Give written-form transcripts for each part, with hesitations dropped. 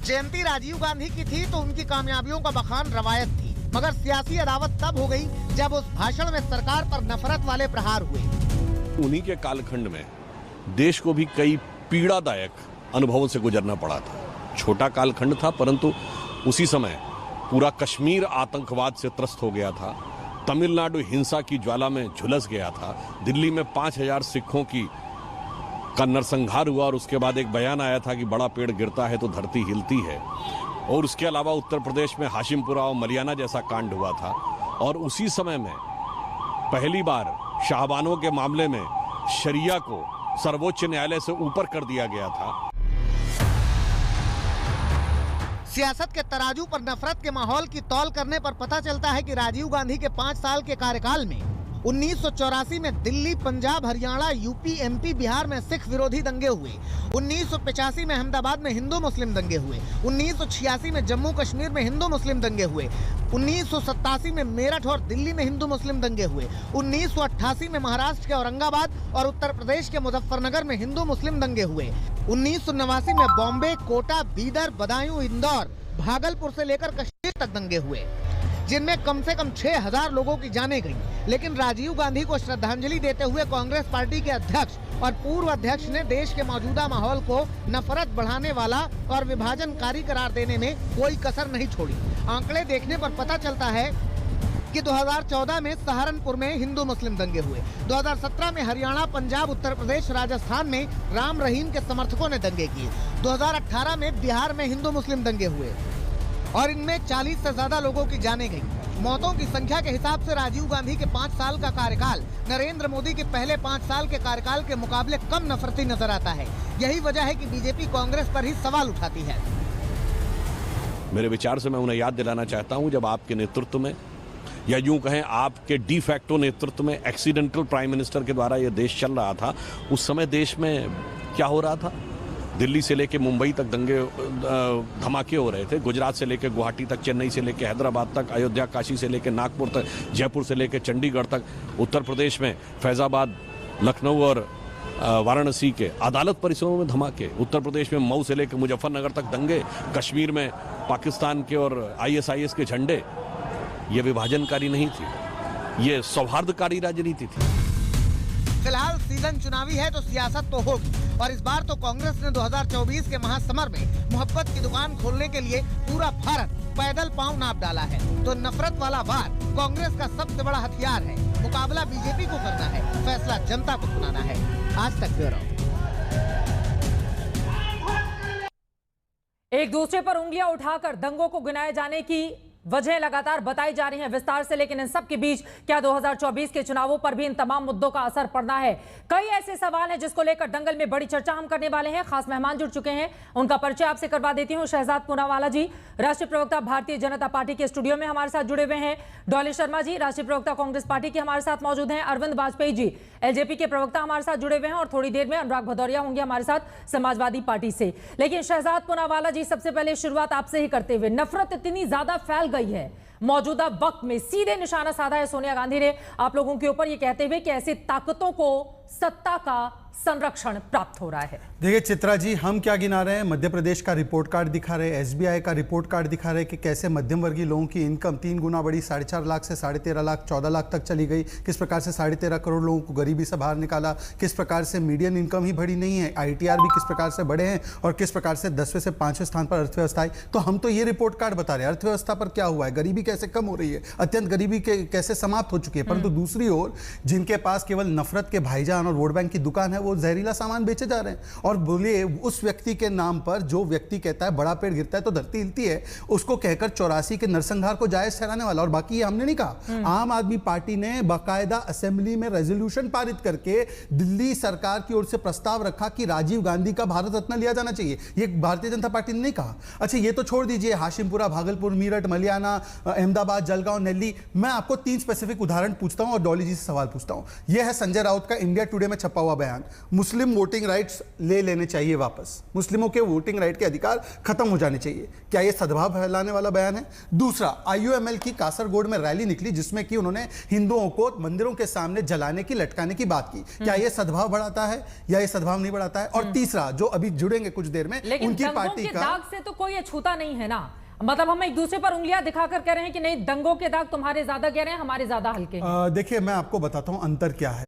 जयंती राजीव गांधी की थी तो उनकी कामयाबियों का बखान रवायत थी, मगर सियासी अदावत तब हो गई जब उस भाषण में सरकार पर नफरत वाले प्रहार हुए। उन्हीं के कालखंड में देश को भी कई पीड़ादायक अनुभवों से गुजरना पड़ा था। छोटा कालखंड था, परंतु उसी समय पूरा कश्मीर आतंकवाद से त्रस्त हो गया था। तमिलनाडु हिंसा की ज्वाला में झुलस गया था। दिल्ली में 5000 सिखों का नरसंहार हुआ और उसके बाद एक बयान आया था कि बड़ा पेड़ गिरता है तो धरती हिलती है। और उसके अलावा उत्तर प्रदेश में हाशिमपुरा और मलियाना जैसा कांड हुआ था। और उसी समय में पहली बार शाहबानों के मामले में शरिया को सर्वोच्च न्यायालय से ऊपर कर दिया गया था। सियासत के तराजू पर नफरत के माहौल की तौल करने पर पता चलता है कि राजीव गांधी के 5 साल के कार्यकाल में 1984 में दिल्ली, पंजाब, हरियाणा, यूपी, एमपी, बिहार में सिख विरोधी दंगे हुए। 1985 में अहमदाबाद में हिंदू मुस्लिम दंगे हुए। 1986 में जम्मू कश्मीर में हिंदू मुस्लिम दंगे हुए। 1987 में मेरठ और दिल्ली में हिंदू मुस्लिम दंगे हुए। 1988 में महाराष्ट्र के औरंगाबाद और उत्तर प्रदेश के मुजफ्फरनगर में हिंदू मुस्लिम दंगे हुए। 1989 में बॉम्बे, कोटा, बीदर, बदायूं, इंदौर, भागलपुर से लेकर कश्मीर तक दंगे हुए, जिनमें कम से कम 6000 लोगों की जानें गईं। लेकिन राजीव गांधी को श्रद्धांजलि देते हुए कांग्रेस पार्टी के अध्यक्ष और पूर्व अध्यक्ष ने देश के मौजूदा माहौल को नफरत बढ़ाने वाला और विभाजनकारी करार देने में कोई कसर नहीं छोड़ी। आंकड़े देखने पर पता चलता है कि 2014 में सहारनपुर में हिंदू मुस्लिम दंगे हुए। 2017 में हरियाणा, पंजाब, उत्तर प्रदेश, राजस्थान में राम रहीम के समर्थकों ने दंगे किए। 2018 में बिहार में हिंदू मुस्लिम दंगे हुए और इनमें 40 से ज्यादा लोगों की जानें गईं। मौतों की संख्या के हिसाब से राजीव गांधी के 5 साल का कार्यकाल नरेंद्र मोदी के पहले 5 साल के कार्यकाल के मुकाबले कम नफरती नजर आता है। यही वजह है कि बीजेपी कांग्रेस पर ही सवाल उठाती है। मेरे विचार से मैं उन्हें याद दिलाना चाहता हूं, जब आपके नेतृत्व में, या यूं कहें आपके डी फैक्टो नेतृत्व में एक्सीडेंटल प्राइम मिनिस्टर के द्वारा यह देश चल रहा था, उस समय देश में क्या हो रहा था? दिल्ली से लेकर मुंबई तक दंगे धमाके हो रहे थे। गुजरात से लेकर गुवाहाटी तक, चेन्नई से लेकर हैदराबाद तक, अयोध्या, काशी से लेकर नागपुर तक, जयपुर से लेकर चंडीगढ़ तक, उत्तर प्रदेश में फैजाबाद, लखनऊ और वाराणसी के अदालत परिसरों में धमाके, उत्तर प्रदेश में मऊ से लेकर मुजफ्फरनगर तक दंगे, कश्मीर में पाकिस्तान के और ISIS के झंडे। ये विभाजनकारी नहीं थी, ये सौहार्दकारी राजनीति थी। फिलहाल सीजन चुनावी है तो सियासत तो होगी, और इस बार तो कांग्रेस ने 2024 के महासमर में मोहब्बत की दुकान खोलने के लिए पूरा भारत पैदल पांव नाप डाला है। तो नफरत वाला वार कांग्रेस का सबसे बड़ा हथियार है। मुकाबला बीजेपी को करना है, फैसला जनता को सुनाना है। आज तक ब्यूरो। एक दूसरे पर उंगलियां उठाकर दंगों को गिनाए जाने की वजह लगातार बताई जा रही हैं विस्तार से, लेकिन इन सब के बीच क्या 2024 के चुनावों पर भी इन तमाम मुद्दों का असर पड़ना है? कई ऐसे सवाल हैं जिसको लेकर दंगल में बड़ी चर्चा हम करने वाले हैं। खास मेहमान जुड़ चुके हैं, उनका परिचय आपसे करवा देती हूं। शहजाद पूनावाला जी, राष्ट्रीय प्रवक्ता भारतीय जनता पार्टी के स्टूडियो में हमारे साथ जुड़े हुए हैं। डॉली शर्मा जी, राष्ट्रीय प्रवक्ता कांग्रेस पार्टी के हमारे साथ मौजूद हैं। अरविंद वाजपेयी जी, LJP के प्रवक्ता हमारे साथ जुड़े हुए हैं। और थोड़ी देर में अनुराग भदौरिया होंगे हमारे साथ समाजवादी पार्टी से। लेकिन शहजाद पूनावाला जी, सबसे पहले शुरुआत आपसे ही करते हुए, नफरत इतनी ज्यादा फैल गई है मौजूदा वक्त में, सीधे निशाना साधा है सोनिया गांधी ने आप लोगों के ऊपर, ये कहते हुए कि ऐसी ताकतों को सत्ता का संरक्षण प्राप्त हो रहा है। देखिए चित्रा जी, हम क्या गिना रहे हैं? मध्य प्रदेश का रिपोर्ट कार्ड दिखा रहे हैं, SBI का रिपोर्ट कार्ड दिखा रहे हैं कि कैसे मध्यम वर्गीय लोगों की इनकम 3 गुना बढ़ी, 4.5 लाख से 13.5 लाख, 14 लाख तक चली गई। किस प्रकार से 13.5 करोड़ लोगों को गरीबी से बाहर निकाला, किस प्रकार से मीडियन इनकम ही बढ़ी नहीं है, ITR भी किस प्रकार से बढ़े हैं, और किस प्रकार से 10वें से 5वें स्थान पर अर्थव्यवस्था है। तो हम तो ये रिपोर्ट कार्ड बता रहे हैं, अर्थव्यवस्था पर क्या हुआ है, गरीबी कैसे कम हो रही है, अत्यंत गरीबी कैसे समाप्त हो चुकी है। परंतु दूसरी ओर जिनके पास केवल नफरत के भाईजान और वोट बैंक की दुकान है, वो जहरीला सामान बेचे जा रहे हैं। और बोलिए उस व्यक्ति के नाम पर, जो व्यक्ति कहता है बड़ा पेड़ गिरता है तो धरती हिलती है, उसको कहकर 84 के नरसंहार को जायज ठहराने वाला। और बाकी ये हमने नहीं कहा, आम आदमी पार्टी ने बाकायदा असेंबली में रेजोल्यूशन पारित करके दिल्ली सरकार की ओर से प्रस्ताव रखा कि राजीव गांधी का भारत रत्न लिया जाना चाहिए। ये भारतीय जनता पार्टी ने नहीं कहा। अच्छा, ये तो छोड़ दीजिए, हाशिमपुरा, भागलपुर, मीरठ, मलियाना, अहमदाबाद, जलगांव, नेल्ली। मैं आपको 3 स्पेसिफिक उदाहरण पूछता हूं और डॉली जी से सवाल पूछता हूं। यह है संजय राउत का इंडिया टुडे में छपा हुआ बयान, मुस्लिम वोटिंग राइट्स ले लेने चाहिए वापस, मुस्लिमों के वोटिंग राइट के अधिकार खत्म हो जाने चाहिए। क्या यह सद्भाव फैलाने वाला बयान है? दूसरा, IUML की कासरगोड में रैली निकली जिसमें कि उन्होंने हिंदुओं को मंदिरों के सामने जलाने की, लटकाने की बात की। क्या यह सद्भाव बढ़ाता है या यह सद्भाव नहीं बढ़ाता है? और तीसरा, जो अभी जुड़ेंगे कुछ देर में, उनकी पार्टी का दाग से तो कोई छूता नहीं है ना, मतलब हम एक दूसरे पर उंगलियां दिखाकर कह रहे हैं कि नहीं, दंगों के दाग तुम्हारे ज्यादा गहरे हैं, हमारे ज्यादा हल्के हैं। देखिए, मैं आपको बताता हूं अंतर क्या है।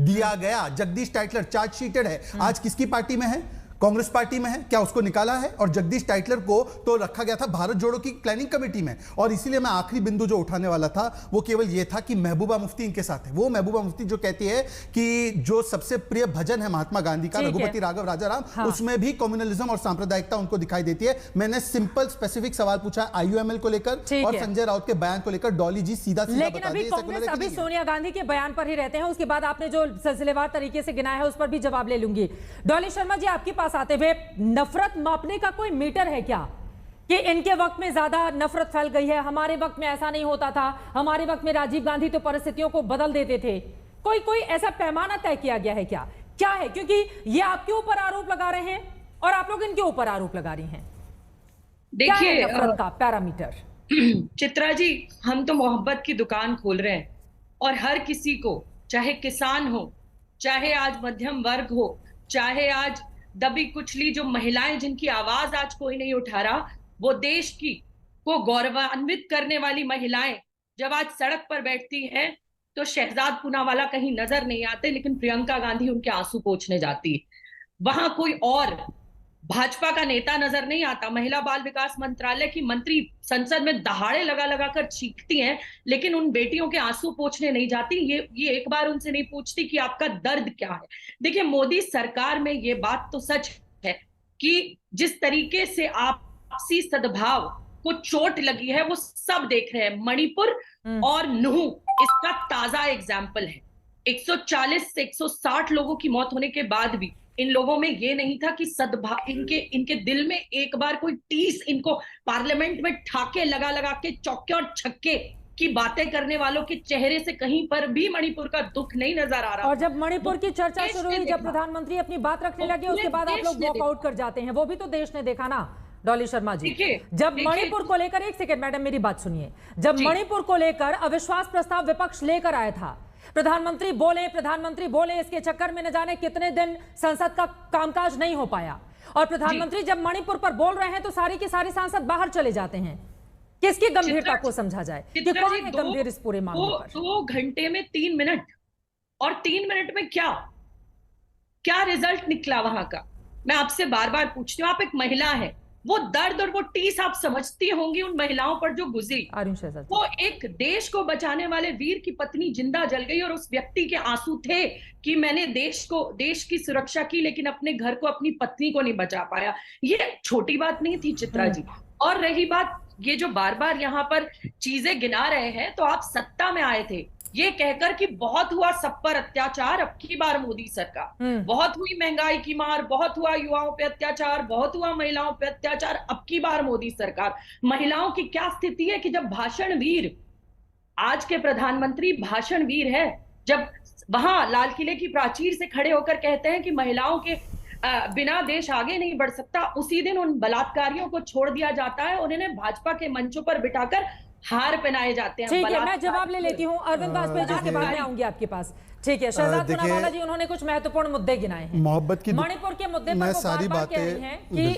दिया गया, जगदीश टाइटलर चार्जशीटेड है, आज किसकी पार्टी में है? कांग्रेस पार्टी में है। क्या उसको निकाला है? और जगदीश टाइटलर को तो रखा गया था भारत जोड़ो की प्लानिंग कमेटी में। और इसीलिए मैं आखिरी बिंदु जो उठाने वाला था वो केवल ये था कि महबूबा मुफ्ती इनके साथ है। वो महबूबा मुफ्ती जो कहती है कि जो सबसे प्रिय भजन है महात्मा गांधी का, रघुपति राघव राजाराम, हाँ। उसमें भी कम्युनलिज्म और सांप्रदायिकता उनको दिखाई देती है। मैंने सिंपल स्पेसिफिक सवाल पूछा IUML को लेकर और संजय राउत के बयान को लेकर। डॉली जी सीधा सीधा लेकिन अभी कांग्रेस अभी सोनिया गांधी के बयान पर ही रहते हैं, उसके बाद आपने जो सिलसिलेवार तरीके से गिनाया है उस पर भी जवाब ले लूंगी। डॉली शर्मा जी, आपके पास आते हुए, नफरत मापने का कोई मीटर है क्या कि इनके वक्त में ज्यादा नफरत फैल गई है, हमारे वक्त में ऐसा नहीं होता था, हमारे वक्त में राजीव गांधी तो परिस्थितियों को बदल देते थे? कोई ऐसा पैमाना तय किया गया है क्या? क्या है? क्योंकि ये आपके ऊपर आरोप लगा रहे हैं और आप लोग इनके ऊपर आरोप लगा रही हैं। देखिए, नफरत का पैरामीटर? चित्रा जी, हम तो मोहब्बत की दुकान खोल रहे हैं और हर किसी को, चाहे किसान हो, चाहे आज मध्यम वर्ग हो, चाहे आज दबी कुचली जो महिलाएं जिनकी आवाज आज कोई नहीं उठा रहा, वो देश की को गौरवान्वित करने वाली महिलाएं जब आज सड़क पर बैठती हैं तो शहजाद पूनावाला कहीं नजर नहीं आते, लेकिन प्रियंका गांधी उनके आंसू पोंछने जाती है। वहां कोई और भाजपा का नेता नजर नहीं आता। महिला बाल विकास मंत्रालय की मंत्री संसद में दहाड़े लगा लगा कर चीखती हैं, लेकिन उन बेटियों के आंसू पोंछने नहीं जाती। ये एक बार उनसे नहीं पूछती कि आपका दर्द क्या है। देखिए, मोदी सरकार में ये बात तो सच है कि जिस तरीके से आपसी सद्भाव को चोट लगी है वो सब देख रहे हैं। मणिपुर और नूह इसका ताजा एग्जाम्पल है। 140 से 160 लोगों की मौत होने के बाद भी इन लोगों में ये नहीं था कि सद्भाव, इनके दिल में एक बार कोई टीस, इनको पार्लियामेंट में ठाके लगा लगा के चौके और छक्के की बातें करने वालों के चेहरे से कहीं पर भी मणिपुर का दुख नहीं नजर आ रहा। और जब मणिपुर की चर्चा शुरू हुई, जब प्रधानमंत्री अपनी बात रखने लगे, उसके बाद आप लोग वॉकआउट कर जाते हैं, वो भी तो देश ने देखा ना। डॉली शर्मा जी, जब मणिपुर को लेकर, एक सेकंड मैडम मेरी बात सुनिए, जब मणिपुर को लेकर अविश्वास प्रस्ताव विपक्ष लेकर आया था, प्रधानमंत्री बोले, इसके चक्कर में न जाने कितने दिन संसद का कामकाज नहीं हो पाया। और प्रधानमंत्री जब मणिपुर पर बोल रहे हैं तो सारी के सारे सांसद बाहर चले जाते हैं। किसकी गंभीरता को समझा जाए कि कौन है गंभीर इस पूरे मामले पर? 2 घंटे में 3 मिनट, और 3 मिनट में क्या रिजल्ट निकला वहां का? मैं आपसे बार बार पूछती हूँ, आप एक महिला है, वो दर्द और वो टीस आप समझती होंगी उन महिलाओं पर जो गुजरी। वो एक देश को बचाने वाले वीर की पत्नी जिंदा जल गई और उस व्यक्ति के आंसू थे कि मैंने देश की सुरक्षा की, लेकिन अपने घर को, अपनी पत्नी को नहीं बचा पाया। ये छोटी बात नहीं थी चित्रा जी। और रही बात ये जो बार बार यहाँ पर चीजें गिना रहे हैं, तो आप सत्ता में आए थे ये कहकर कि बहुत हुआ सब पर अत्याचार, अब की बार मोदी सरकार, बहुत हुई महंगाई की मार, बहुत हुआ युवाओं पे अत्याचार, बहुत हुआ महिलाओं पे अत्याचार, अब की बार मोदी सरकार। महिलाओं की क्या स्थिति है कि जब भाषण वीर, आज के प्रधानमंत्री भाषण वीर है, जब वहां लाल किले की प्राचीर से खड़े होकर कहते हैं कि महिलाओं के बिना देश आगे नहीं बढ़ सकता, उसी दिन उन बलात्कारियों को छोड़ दिया जाता है और इन्हें भाजपा के मंचों पर बिठाकर हार पहनाए जाते हैं। ठीक है, मैं जवाब ले लेती हूँ अरविंद वाजपेयी जी के बाद में आऊंगी आपके पास। ठीक है, शहजाद पूनावाला जी, उन्होंने कुछ महत्वपूर्ण मुद्दे गिनाए हैं। मोहब्बत की मणिपुर के मुद्दे पर वो बार-बार कह रही हैं कि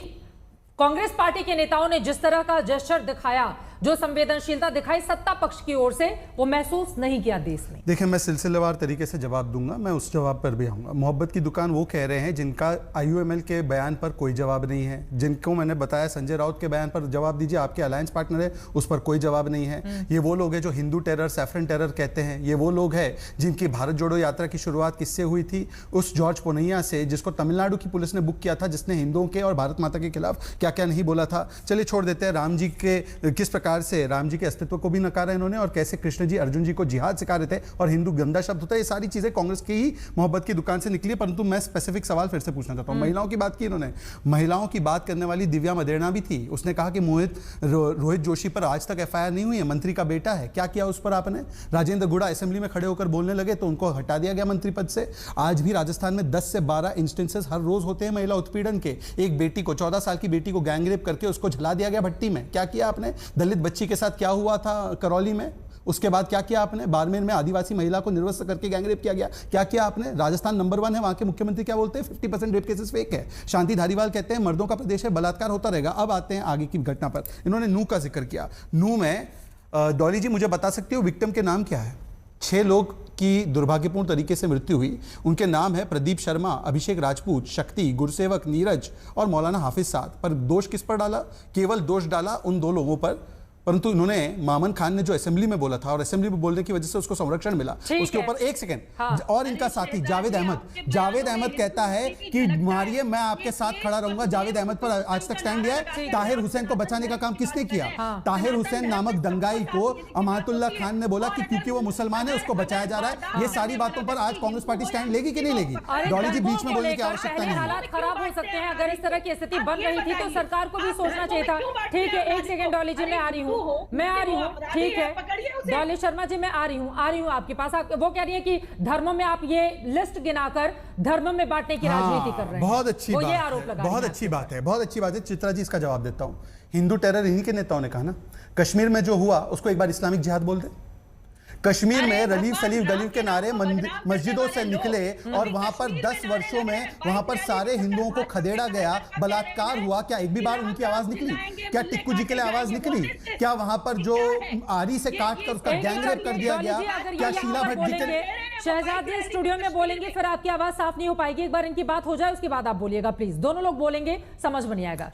कांग्रेस पार्टी के नेताओं ने जिस तरह का जेस्चर दिखाया, जो संवेदनशीलता दिखाई सत्ता पक्ष की ओर से, वो महसूस नहीं किया देश में। देखिए, मैं सिलसिलेवार तरीके से जवाब दूंगा, मैं उस जवाब पर भी आऊंगा। मोहब्बत की दुकान वो कह रहे हैं जिनका IUML के बयान पर कोई जवाब नहीं है, जिनको मैंने बताया संजय राउत के बयान पर जवाब दीजिए, आपके अलायंस पार्टनर है, उस पर कोई जवाब नहीं है। ये वो लोग हैं जो हिंदू टेरर, सैफरन टेरर कहते हैं। ये वो लोग हैं जिनकी भारत जोड़ो यात्रा की शुरुआत किससे हुई थी? उस जॉर्ज पोनैया से, जिसको तमिलनाडु की पुलिस ने बुक किया था, जिसने हिंदुओं के और भारत माता के खिलाफ क्या क्या नहीं बोला था। चलिए छोड़ देते हैं राम जी के किस प्रकार प्रकार से राम जी के अस्तित्व को भी नकारा इन्होंने, और कैसे कृष्ण जी अर्जुन जी को जिहाद सिखा रहे थे और हिंदू गंदा शब्द होता है, ये सारी चीजें कांग्रेस की ही मोहब्बत की दुकान से निकली। परंतु मैं स्पेसिफिक सवाल फिर से पूछना चाहता हूं। महिलाओं की बात की इन्होंने, महिलाओं की बात करने वाली दिव्या मदेरणा भी थी, उसने कहा कि रोहित जोशी पर आज तक एफआईआर नहीं हुई है, मंत्री का बेटा है। क्या किया उस पर आपने? राजेंद्र गुड़ा असेंबली में खड़े होकर बोलने लगे तो उनको हटा दिया गया मंत्री पद से। आज भी राजस्थान में 10 से 12 इंस्टेंसेस हर रोज होते हैं महिला उत्पीड़न के। एक बेटी को, 14 साल की बेटी को गैंगरेप करके उसको जला दिया गया भट्टी में। क्या किया आपने? दलित बच्ची के साथ क्या हुआ था करौली में, उसके बाद क्या किया आपने? बाड़मेर में आदिवासी महिला को निर्वस्त्र करके गैंगरेप किया गया, क्या किया आपने? राजस्थान नंबर 1 है, वहां के मुख्यमंत्री क्या बोलते हैं? 50% रेप केसेस फेक है। शांति धारीवाल कहते हैं मर्दों का प्रदेश है, बलात्कार होता रहेगा। अब आते हैं आगे की घटना पर। इन्होंने नूह का जिक्र किया। नूह में डॉली जी मुझे बता सकते हो विक्टिम के नाम क्या है? 6 लोग की दुर्भाग्यपूर्ण तरीके से मृत्यु हुई। उनके नाम है प्रदीप शर्मा, अभिषेक राजपूत, शक्ति, गुरसेवक, नीरज और मौलाना हाफिज साद। पर दोष किस पर डाला? केवल दोष डाला उन 2 लोगों पर। परंतु इन्होंने मामन खान ने जो असेंबली में बोला था और असेंबली में बोलने की वजह से उसको संरक्षण मिला, उसके ऊपर 1 सेकंड। हाँ। और इनका साथी जावेद अहमद कहता है कि मारिए, मैं आपके साथ खड़ा रहूंगा। जावेद अहमद पर आज तक स्टैंड लिया है। ताहिर हुसैन को बचाने का काम किसने किया? हाँ। ताहिर हुसैन नामक दंगाई को अमातुल्लाह खान ने बोला कि क्योंकि वो मुसलमान है उसको बचाया जा रहा है। ये सारी बातों पर आज कांग्रेस पार्टी स्टैंड लेगी कि नहीं लेगी? डॉली जी बीच में बोलने की आवश्यकता नहीं है। हालात खराब हो सकते हैं, अगर इस तरह की स्थिति बन रही थी तो सरकार को भी सोचना चाहिए था। ठीक है, 1 सेकंड डॉली जी, मैं आ रही हूँ, ठीक है डॉली शर्मा जी, मैं आ रही हूँ आपके पास। वो कह रही है कि धर्मों में आप ये लिस्ट गिनाकर धर्म में बांटने की राजनीति कर रहे हैं। बहुत अच्छी बात, ये आरोप लगा, बहुत अच्छी बात है, बहुत अच्छी बात है। चित्रा जी इसका जवाब देता हूं। हिंदू टेरर इन्हीं के नेताओं ने कहा ना। कश्मीर में जो हुआ उसको एक बार इस्लामिक जिहाद बोल दे। कश्मीर में रलीफ सलीफ गलीफ के नारे मस्जिदों से निकले और वहां पर 10 वर्षों में वहां पर सारे हिंदुओं को खदेड़ा गया, बलात्कार हुआ। क्या एक भी बार उनकी आवाज निकली? क्या टिक्कू जी के लिए आवाज निकली? क्या वहां पर जो आरी से काट कर उसका गैंगरेप कर दिया गया? क्या शीला भट्ट जी के? शहजाद जी स्टूडियो में बोलेंगे, फिर आपकी आवाज साफ नहीं हो पाएगी। एक बार इनकी बात हो जाए उसके बाद आप बोलिएगा प्लीज। दोनों लोग बोलेंगे, समझ में नहीं आएगा।